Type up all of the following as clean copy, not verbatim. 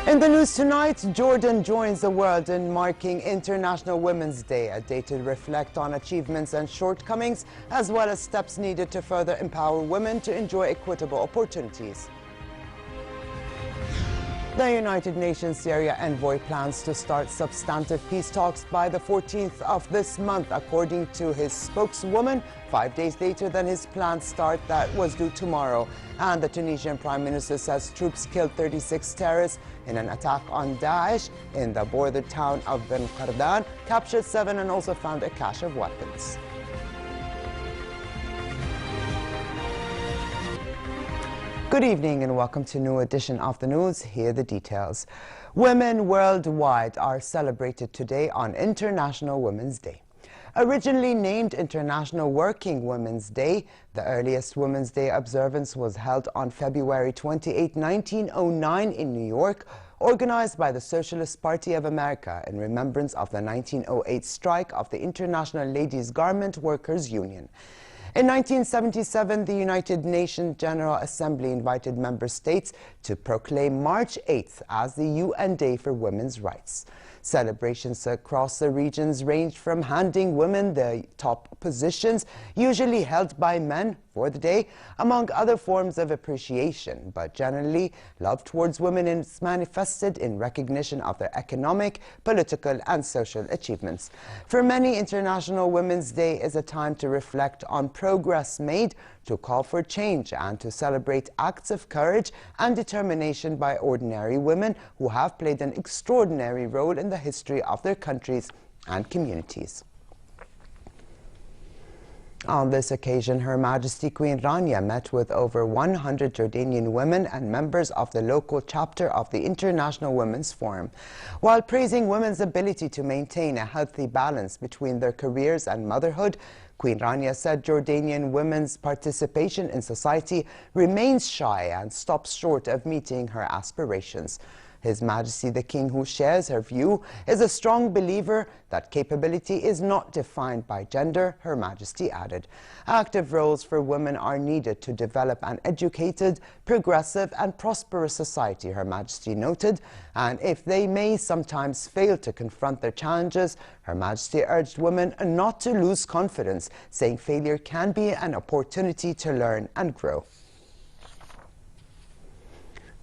In the news tonight, Jordan joins the world in marking International Women's Day, a day to reflect on achievements and shortcomings, as well as steps needed to further empower women to enjoy equitable opportunities. The United Nations Syria envoy plans to start substantive peace talks by the 14th of this month, according to his spokeswoman, 5 days later than his planned start that was due tomorrow. And the Tunisian Prime Minister says troops killed 36 terrorists in an attack on Daesh in the border town of Ben Qardan, captured 7 and also found a cache of weapons. Good evening and welcome to a new edition of the news. Here are the details. Women worldwide are celebrated today on International Women's Day. Originally named International Working Women's Day, the earliest Women's Day observance was held on February 28, 1909 in New York, organized by the Socialist Party of America in remembrance of the 1908 strike of the International Ladies' Garment Workers Union. In 1977, the United Nations General Assembly invited member states to proclaim March 8th as the UN Day for Women's Rights. Celebrations across the regions ranged from handing women the top positions, usually held by men, for the day, among other forms of appreciation, but generally love towards women is manifested in recognition of their economic, political and social achievements. For many, International Women's Day is a time to reflect on progress made, to call for change and to celebrate acts of courage and determination by ordinary women who have played an extraordinary role in the history of their countries and communities. On this occasion, Her Majesty Queen Rania met with over 100 Jordanian women and members of the local chapter of the International Women's Forum. While praising women's ability to maintain a healthy balance between their careers and motherhood, Queen Rania said Jordanian women's participation in society remains shy and stops short of meeting her aspirations. His Majesty the King, who shares her view, is a strong believer that capability is not defined by gender, Her Majesty added. Active roles for women are needed to develop an educated, progressive and prosperous society, Her Majesty noted, and if they may sometimes fail to confront their challenges, Her Majesty urged women not to lose confidence, saying failure can be an opportunity to learn and grow.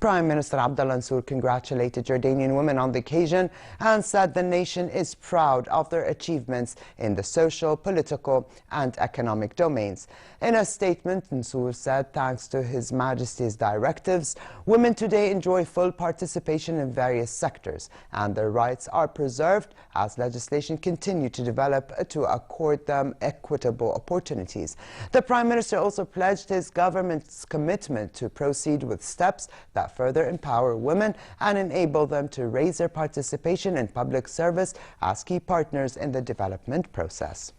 Prime Minister Abdullah congratulated Jordanian women on the occasion and said the nation is proud of their achievements in the social, political and economic domains. In a statement, Mansour said, thanks to His Majesty's directives, women today enjoy full participation in various sectors and their rights are preserved as legislation continues to develop to accord them equitable opportunities. The Prime Minister also pledged his government's commitment to proceed with steps that further empower women and enable them to raise their participation in public service as key partners in the development process.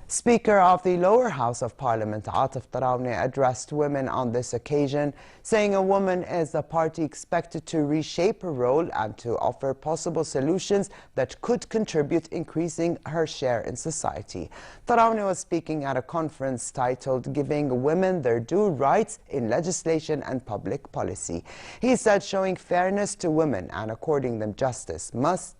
Speaker of the lower house of Parliament, Atif Tarawni, addressed women on this occasion, saying a woman is a party expected to reshape her role and to offer possible solutions that could contribute increasing her share in society. Tarawni was speaking at a conference titled Giving Women Their Due Rights in Legislation and Public Policy. He said showing fairness to women and according them justice must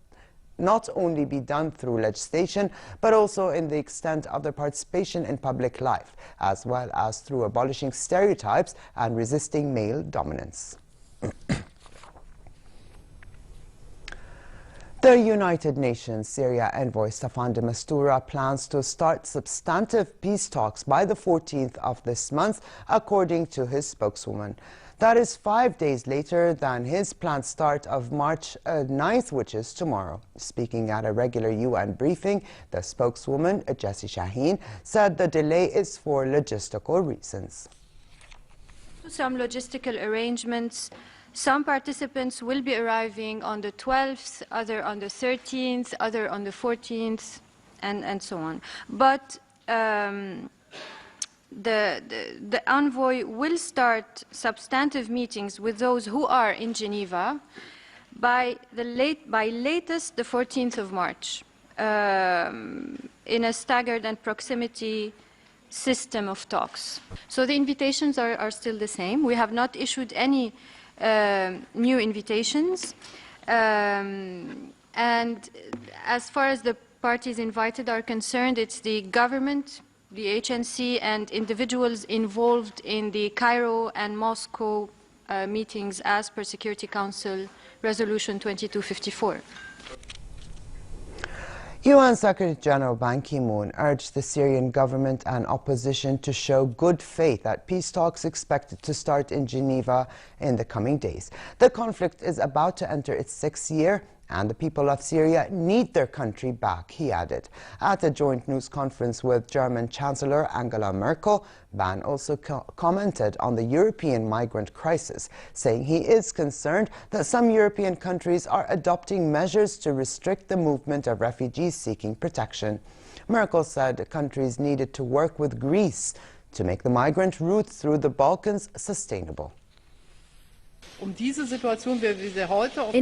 not only be done through legislation, but also in the extent of their participation in public life, as well as through abolishing stereotypes and resisting male dominance. The United Nations Syria envoy Staffan de Mistura plans to start substantive peace talks by the 14th of this month, according to his spokeswoman. That is 5 days later than his planned start of March 9th, which is tomorrow. Speaking at a regular UN briefing, the spokeswoman, Jessie Shaheen, said the delay is for logistical reasons. Some logistical arrangements. Some participants will be arriving on the 12th, other on the 13th, other on the 14th, and so on. But the envoy will start substantive meetings with those who are in Geneva by latest the 14th of March in a staggered and proximity system of talks. So the invitations are still the same. We have not issued any new invitations. And as far as the parties invited are concerned, it's the government, the HNC, and individuals involved in the Cairo and Moscow meetings as per Security Council Resolution 2254. UN Secretary General Ban Ki-moon urged the Syrian government and opposition to show good faith at peace talks expected to start in Geneva in the coming days. The conflict is about to enter its 6th year, and the people of Syria need their country back, he added. At a joint news conference with German Chancellor Angela Merkel, Ban also commented on the European migrant crisis, saying he is concerned that some European countries are adopting measures to restrict the movement of refugees seeking protection. Merkel said countries needed to work with Greece to make the migrant route through the Balkans sustainable. In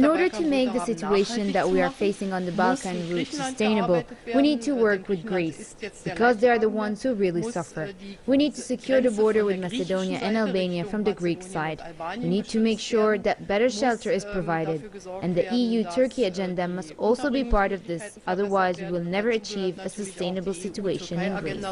order to make the situation that we are facing on the Balkan route sustainable, we need to work with Greece, because they are the ones who really suffer. We need to secure the border with Macedonia and Albania from the Greek side. We need to make sure that better shelter is provided, and the EU-Turkey agenda must also be part of this, otherwise we will never achieve a sustainable situation in Greece.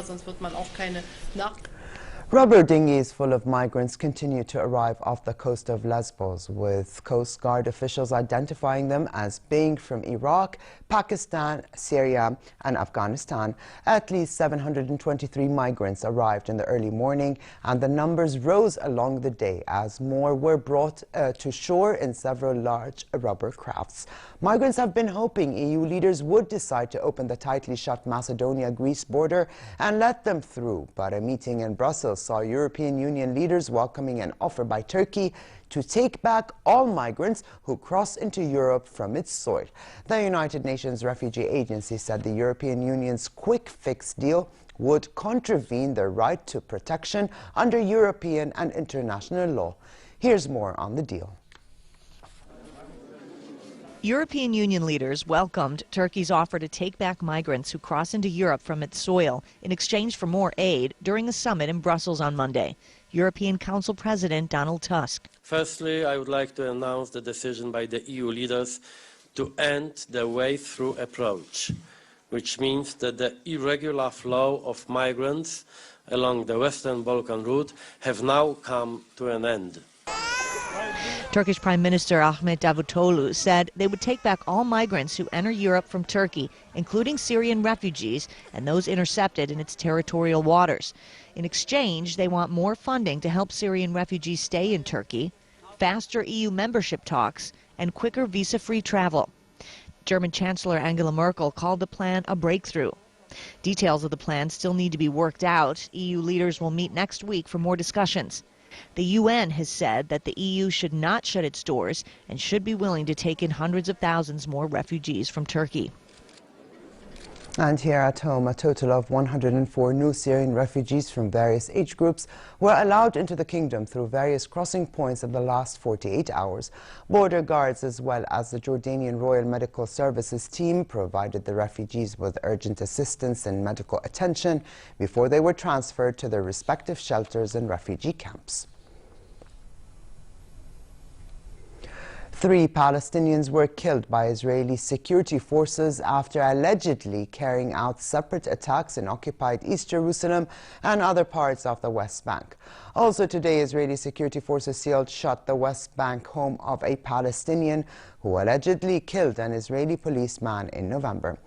Rubber dinghies full of migrants continue to arrive off the coast of Lesbos, with Coast Guard officials identifying them as being from Iraq, Pakistan, Syria and Afghanistan. At least 723 migrants arrived in the early morning, and the numbers rose along the day as more were brought to shore in several large rubber crafts. Migrants have been hoping EU leaders would decide to open the tightly shut Macedonia-Greece border and let them through, but a meeting in Brussels saw European Union leaders welcoming an offer by Turkey to take back all migrants who cross into Europe from its soil. The United Nations Refugee Agency said the European Union's quick fix deal would contravene their right to protection under European and international law. Here's more on the deal. European Union leaders welcomed Turkey's offer to take back migrants who cross into Europe from its soil in exchange for more aid during a summit in Brussels on Monday. European Council President Donald Tusk. Firstly, I would like to announce the decision by the EU leaders to end the way-through approach, which means that the irregular flow of migrants along the Western Balkan route have now come to an end. Turkish Prime Minister Ahmet Davutoglu said they would take back all migrants who enter Europe from Turkey, including Syrian refugees and those intercepted in its territorial waters. In exchange, they want more funding to help Syrian refugees stay in Turkey, faster EU membership talks, and quicker visa-free travel. German Chancellor Angela Merkel called the plan a breakthrough. Details of the plan still need to be worked out. EU leaders will meet next week for more discussions. The UN has said that the EU should not shut its doors and should be willing to take in hundreds of thousands more refugees from Turkey. And here at home, a total of 104 new Syrian refugees from various age groups were allowed into the kingdom through various crossing points in the last 48 hours. Border guards as well as the Jordanian Royal Medical Services team provided the refugees with urgent assistance and medical attention before they were transferred to their respective shelters and refugee camps. 3 Palestinians were killed by Israeli security forces after allegedly carrying out separate attacks in occupied East Jerusalem and other parts of the West Bank. Also today, Israeli security forces sealed shut the West Bank home of a Palestinian who allegedly killed an Israeli policeman in November.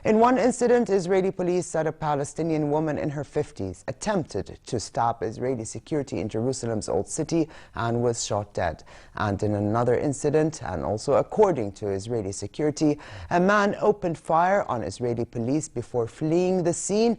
In one incident, Israeli police said a Palestinian woman in her 50s attempted to stop Israeli security in Jerusalem's Old City and was shot dead. And in another incident, and also according to Israeli security, a man opened fire on Israeli police before fleeing the scene.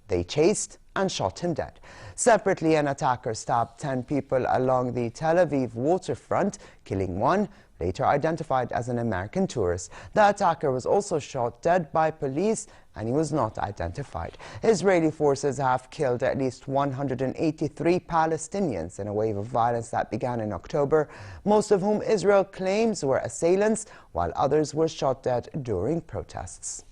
They chased and shot him dead. Separately, an attacker stabbed 10 people along the Tel Aviv waterfront, killing 1, later identified as an American tourist. The attacker was also shot dead by police and he was not identified. Israeli forces have killed at least 183 Palestinians in a wave of violence that began in October, most of whom Israel claims were assailants, while others were shot dead during protests.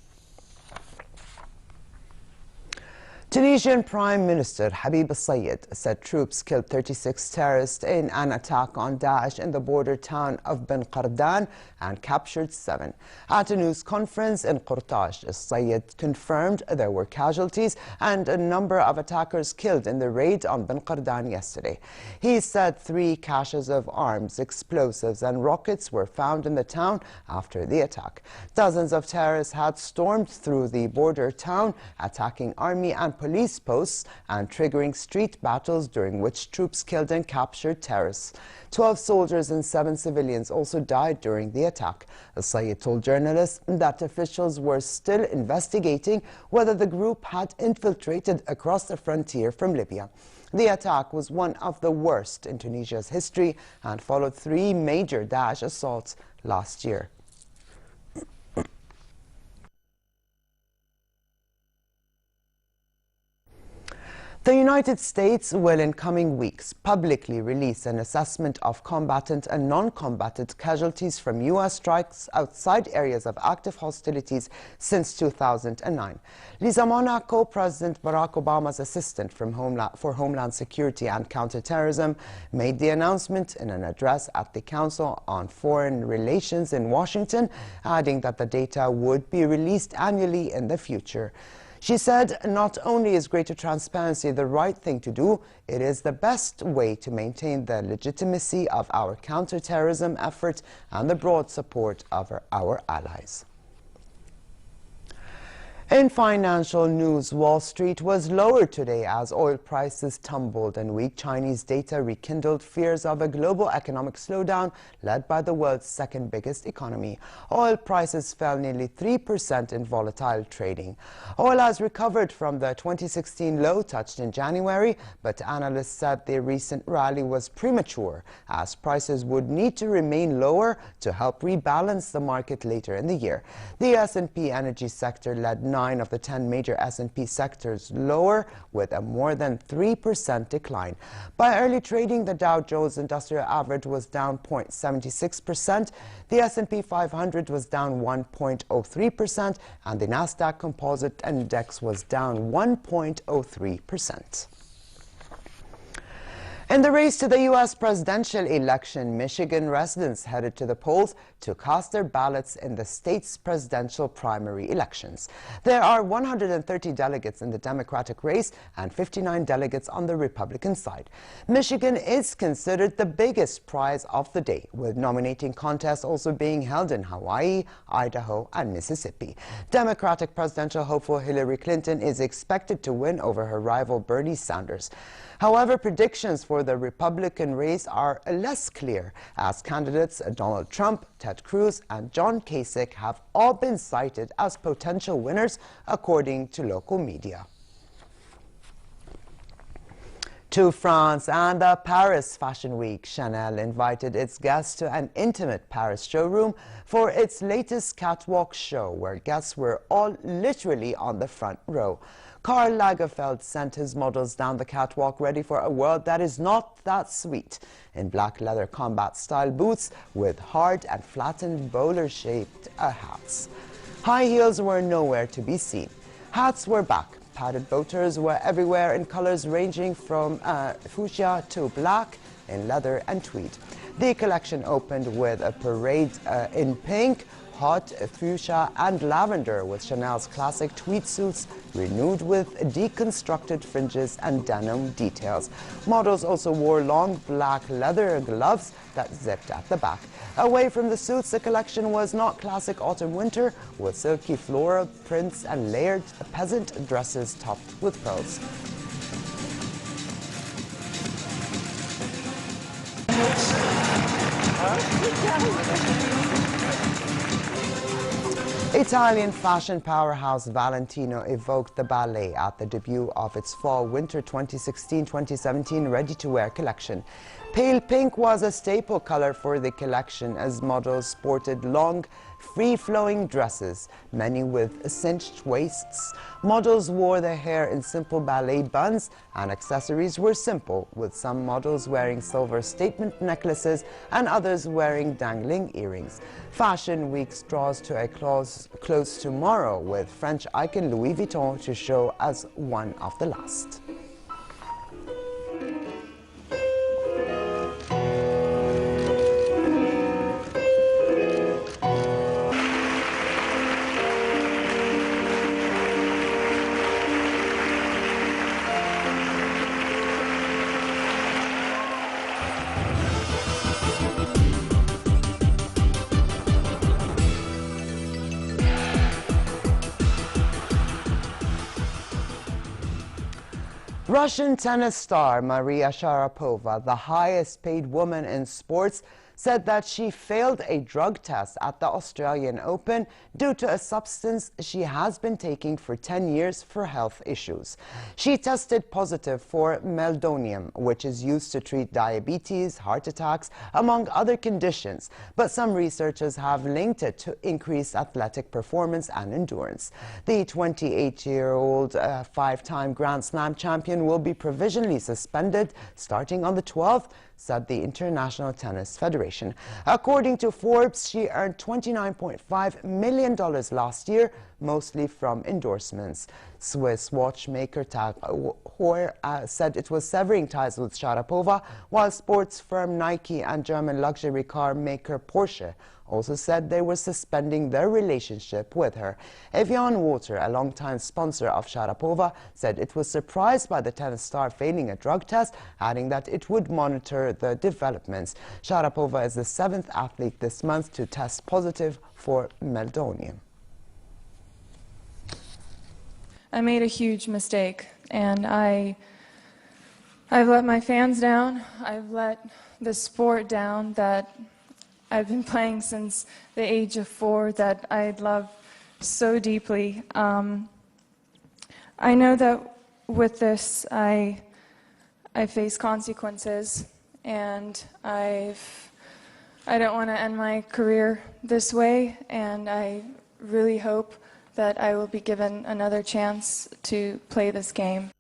Tunisian Prime Minister Habib al-Sayed said troops killed 36 terrorists in an attack on Daesh in the border town of Ben Qardan and captured 7. At a news conference in Qurtash, al-Sayed confirmed there were casualties and a number of attackers killed in the raid on Ben Qardan yesterday. He said 3 caches of arms, explosives and rockets were found in the town after the attack. Dozens of terrorists had stormed through the border town, attacking army and police posts and triggering street battles during which troops killed and captured terrorists. 12 soldiers and 7 civilians also died during the attack. Al-Sayed told journalists that officials were still investigating whether the group had infiltrated across the frontier from Libya. The attack was one of the worst in Tunisia's history and followed 3 major Daesh assaults last year. The United States will in coming weeks publicly release an assessment of combatant and non-combatant casualties from U.S. strikes outside areas of active hostilities since 2009. Lisa Monaco, President Barack Obama's assistant for Homeland Security and Counterterrorism, made the announcement in an address at the Council on Foreign Relations in Washington, adding that the data would be released annually in the future. She said, not only is greater transparency the right thing to do, it is the best way to maintain the legitimacy of our counterterrorism effort and the broad support of our allies. In financial news, Wall Street was lower today as oil prices tumbled and weak Chinese data rekindled fears of a global economic slowdown led by the world's second biggest economy. Oil prices fell nearly 3% in volatile trading. Oil has recovered from the 2016 low touched in January, but analysts said the recent rally was premature as prices would need to remain lower to help rebalance the market later in the year. The S&P energy sector led 9 of the 10 major S&P sectors lower, with a more than 3% decline. By early trading, the Dow Jones Industrial Average was down 0.76%, the S&P 500 was down 1.03%, and the Nasdaq Composite Index was down 1.03%. In the race to the U.S. presidential election, Michigan residents headed to the polls to cast their ballots in the state's presidential primary elections. There are 130 delegates in the Democratic race and 59 delegates on the Republican side. Michigan is considered the biggest prize of the day, with nominating contests also being held in Hawaii, Idaho, and Mississippi. Democratic presidential hopeful Hillary Clinton is expected to win over her rival Bernie Sanders. However, predictions for the Republican race are less clear, as candidates Donald Trump, Ted Cruz, and John Kasich have all been cited as potential winners, according to local media. To France and the Paris Fashion Week, Chanel invited its guests to an intimate Paris showroom for its latest catwalk show, where guests were all literally on the front row. Karl Lagerfeld sent his models down the catwalk ready for a world that is not that sweet, in black leather combat-style boots with hard and flattened bowler-shaped hats. High heels were nowhere to be seen. Hats were back. Padded boaters were everywhere in colors ranging from fuchsia to black in leather and tweed. The collection opened with a parade in pink, hot fuchsia and lavender, with Chanel's classic tweed suits renewed with deconstructed fringes and denim details. Models also wore long black leather gloves that zipped at the back. Away from the suits, the collection was not classic autumn-winter, with silky floral prints and layered peasant dresses topped with pearls. Italian fashion powerhouse Valentino evoked the ballet at the debut of its fall-winter 2016-2017 ready-to-wear collection. Pale pink was a staple color for the collection, as models sported long, free-flowing dresses, many with cinched waists. Models wore their hair in simple ballet buns, and accessories were simple, with some models wearing silver statement necklaces and others wearing dangling earrings. Fashion Week draws to a close tomorrow, with French icon Louis Vuitton to show as one of the last. Russian tennis star Maria Sharapova, the highest paid woman in sports, said that she failed a drug test at the Australian Open due to a substance she has been taking for 10 years for health issues. She tested positive for meldonium, which is used to treat diabetes, heart attacks, among other conditions, but some researchers have linked it to increased athletic performance and endurance. The 28-year-old five-time Grand Slam champion will be provisionally suspended starting on the 12th, said the International Tennis Federation. According to Forbes, she earned $29.5 million last year, mostly from endorsements. Swiss watchmaker Tag Heuer said it was severing ties with Sharapova, while sports firm Nike and German luxury car maker Porsche also said they were suspending their relationship with her. Evian Water, a longtime sponsor of Sharapova, said it was surprised by the tennis star failing a drug test, adding that it would monitor the developments. Sharapova is the 7th athlete this month to test positive for meldonium. I made a huge mistake, and I've let my fans down. I've let the sport down that I've been playing since the age of 4, that I love so deeply. I know that with this, I face consequences, and I don't want to end my career this way, and I really hope that I will be given another chance to play this game.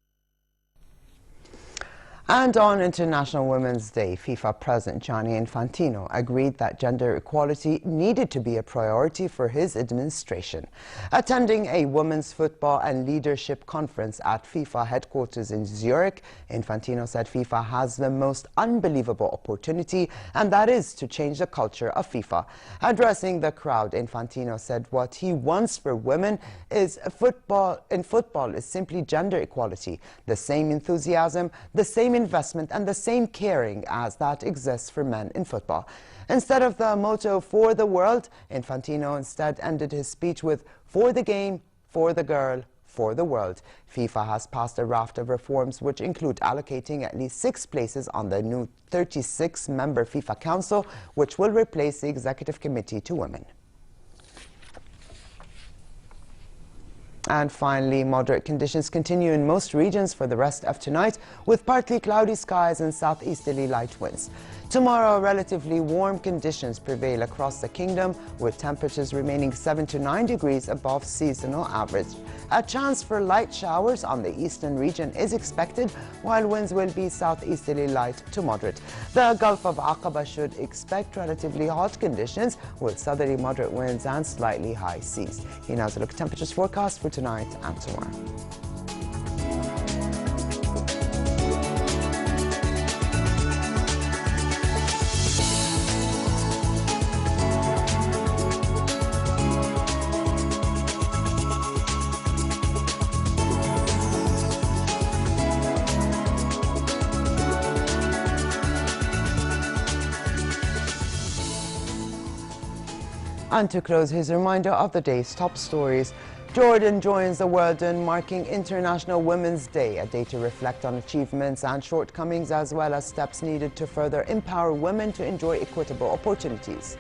And on International Women's Day, FIFA President Gianni Infantino agreed that gender equality needed to be a priority for his administration. Attending a women's football and leadership conference at FIFA headquarters in Zurich, Infantino said FIFA has the most unbelievable opportunity, and that is to change the culture of FIFA. Addressing the crowd, Infantino said what he wants for women is football is simply gender equality, the same enthusiasm, the same investment and the same caring as that exists for men in football. Instead of the motto "for the world," Infantino instead ended his speech with "for the game, for the girl, for the world." FIFA has passed a raft of reforms which include allocating at least 6 places on the new 36-member FIFA Council, which will replace the Executive Committee to women. And finally, moderate conditions continue in most regions for the rest of tonight, with partly cloudy skies and southeasterly light winds. Tomorrow, relatively warm conditions prevail across the kingdom, with temperatures remaining 7 to 9 degrees above seasonal average. A chance for light showers on the eastern region is expected, while winds will be southeasterly light to moderate. The Gulf of Aqaba should expect relatively hot conditions, with southerly moderate winds and slightly high seas. Here now is a look at temperatures forecast for tonight and tomorrow. And to close, here's a reminder of the day's top stories. Jordan joins the world in marking International Women's Day, a day to reflect on achievements and shortcomings, as well as steps needed to further empower women to enjoy equitable opportunities.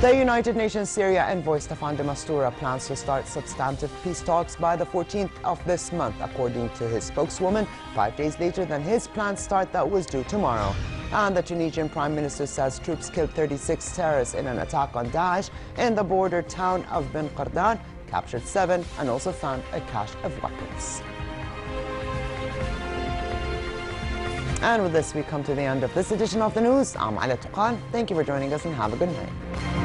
The United Nations Syria envoy Staffan de Mistura plans to start substantive peace talks by the 14th of this month, according to his spokeswoman, 5 days later than his planned start that was due tomorrow. And the Tunisian Prime Minister says troops killed 36 terrorists in an attack on Daesh in the border town of Ben Qardan, captured 7 and also found a cache of weapons. And with this, we come to the end of this edition of the news. I'm Ala Tuqan. Thank you for joining us and have a good night.